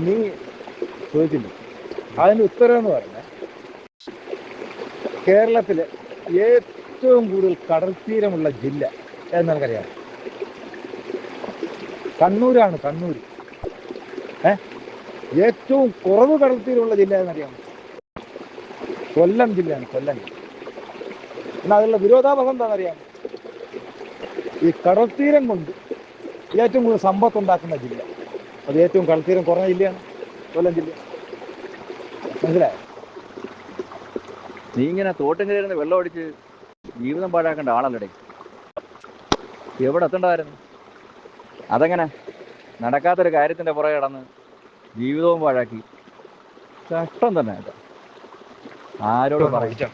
നീ ചോദിച്ചില്ല, അതിന് ഉത്തരം എന്ന് പറഞ്ഞാൽ കേരളത്തിലെ ഏറ്റവും കൂടുതൽ കടൽ തീരമുള്ള ജില്ല എന്ന് നമുക്കറിയാം. കണ്ണൂരാണ്. കണ്ണൂർ. ഏറ്റവും കുറവ് കടൽ തീരമുള്ള ജില്ല എന്നറിയാം, കൊല്ലം ജില്ലയാണ്. കൊല്ലം. എന്നാൽ അതിലുള്ള വിരോധാഭാസം എന്താണെന്നറിയാം, ഈ കടൽ തീരം കൊണ്ട് ഏറ്റവും കൂടുതൽ സമ്പത്ത് ഉണ്ടാക്കുന്ന ജില്ല, അത് ഏറ്റവും കടൽത്തീരം കുറഞ്ഞ ജില്ലയാണ് കൊല്ലം ജില്ല. മനസ്സിലായോ? നീ ഇങ്ങനെ തോട്ടും കയറുന്ന വെള്ളം അടിച്ച് ജീവിതം പാഴാക്കേണ്ട ആളല്ലടേ. എവിടെ എത്തണ്ടായിരുന്നു? അതെങ്ങനെ നടക്കാത്തൊരു കാര്യത്തിൻ്റെ പുറകെ കിടന്ന് ജീവിതവും പാഴാക്കി? കഷ്ടം തന്നെ കേട്ടോ. ആരോട് പറയിച്ച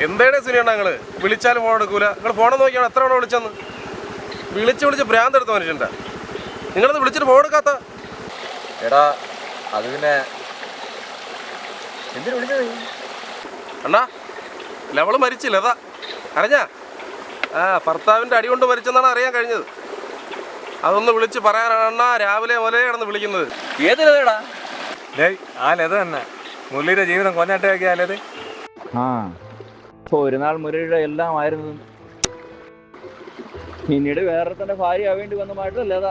എന്തേടെ സുനിയണ്ണ നിങ്ങള് വിളിച്ചാലും ഫോൺ എടുക്കൂല? നിങ്ങൾ ഫോൺ നോക്കിയാണ് എത്ര തവണ വിളിച്ചെന്ന്? വിളിച്ച് ഭ്രാന്തെടുത്ത മനുഷ്യൻ്റെ. നിങ്ങളത് വിളിച്ചിട്ട് ഫോൺ എടുക്കാത്ത? എടാ അത് പിന്നെ എന്തിനു വിളിച്ചത്? അണ്ണാ ലവള് മരിച്ചില്ല, അതാ അറിഞ്ഞാ? ഭർത്താവിൻ്റെ അടി കൊണ്ട് മരിച്ചെന്നാണ് അറിയാൻ കഴിഞ്ഞത്. അതൊന്ന് വിളിച്ച് പറയാനാണ് അണ്ണാ രാവിലെ മുതലേ കിടന്ന് വിളിക്കുന്നത്. ഏത് ലതേടാ? ആ ലത തന്നെ, മുരളിയുടെ ജീവിതം കൊഞ്ഞാട്ടയാക്കിയ ലത. ഒരു നാൾ മുരളിയുടെ എല്ലാം ആയിരുന്നു, പിന്നീട് വേറെ തന്നെ ഭാര്യ ആവേണ്ടി വന്നമായിട്ടുള്ള ലത.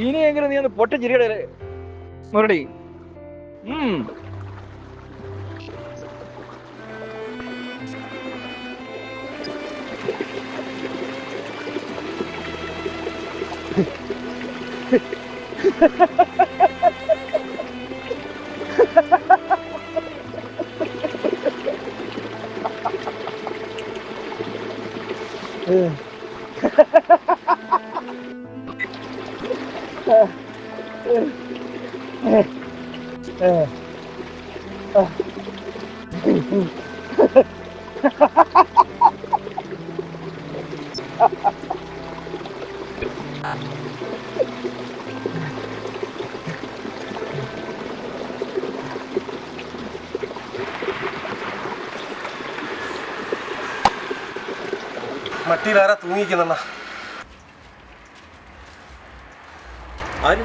ഇനിയെങ്കിലും നീ ഒന്ന് പൊട്ടിച്ചിരിക്കടേ മുരളി. മട്ടിയിലാരാ തൂങ്ങിക്കുന്ന? ആര്?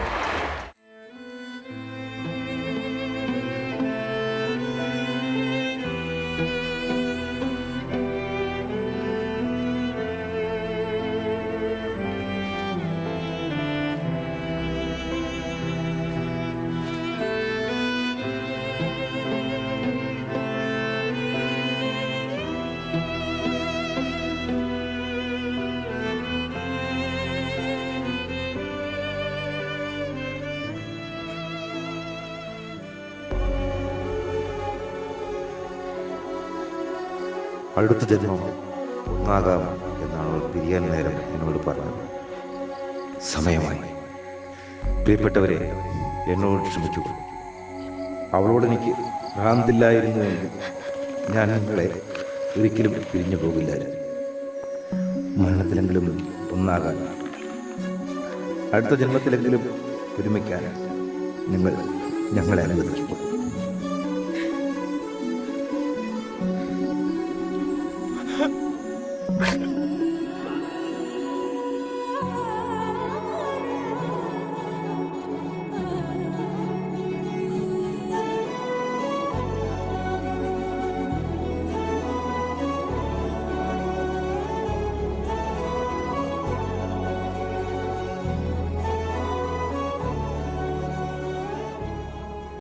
അടുത്ത ജന്മം ഒന്നാകാം എന്നാണ് അവൾ പിരിയാൻ നേരം എന്നോട് പറഞ്ഞത്. സമയമായി. പ്രിയപ്പെട്ടവരെ, എന്നോട് ക്ഷമിക്കുക. അവളോട് എനിക്ക് ഭ്രാന്തില്ലായിരുന്നുവെങ്കിൽ ഞാൻ നിങ്ങളെ ഒരിക്കലും പിരിഞ്ഞു പോകില്ലായിരുന്നു. മരണത്തിലെങ്കിലും ഒന്നാകാൻ, അടുത്ത ജന്മത്തിലെങ്കിലും ഒരുമിക്കാൻ നിങ്ങൾ ഞങ്ങളെ അനുവദിച്ചു.